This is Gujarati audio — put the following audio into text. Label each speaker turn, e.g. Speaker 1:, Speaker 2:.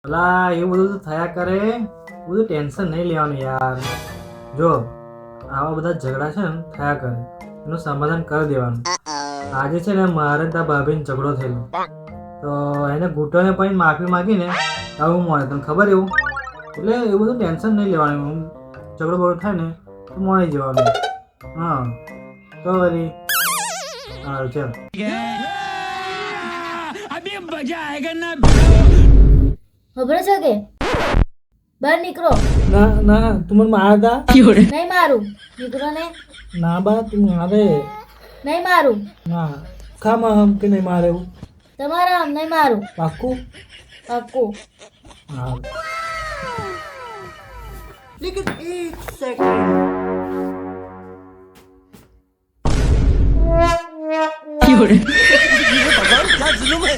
Speaker 1: અલા એવું બધું તો થયા કરે, બધું ટેન્શન નહીં લેવાનું યાર. જો આવા બધા ઝઘડા છે ને થયા કરે, એનું સમાધાન કરી દેવાનું. આજે છે ને મારે ત્યાં ભાભીને ઝઘડો થયેલો, તો એને ઘૂંટોને પણ માફી માંગીને આવું મળે, તને ખબર એવું. એટલે એવું બધું ટેન્શન નહીં લેવાનું. ઝઘડો બગડો થાય ને તો મળી જવાનું. હા તો વળી હા ચાલ.
Speaker 2: ખબર છે કે બહાર નીકળો.
Speaker 1: ના ના તું મને મારતા
Speaker 2: નહીં મારું. નીકળો ને.
Speaker 1: ના બા તું મારે
Speaker 2: નહીં મારું.
Speaker 1: ના ખામાં હમ કે નહીં મારે એવું
Speaker 2: તમારા આમ નહીં મારું.
Speaker 1: પાક્કું.
Speaker 2: પાક્કું.
Speaker 1: હા
Speaker 3: लेकिन एक सेकंड
Speaker 4: क्या जुलूम है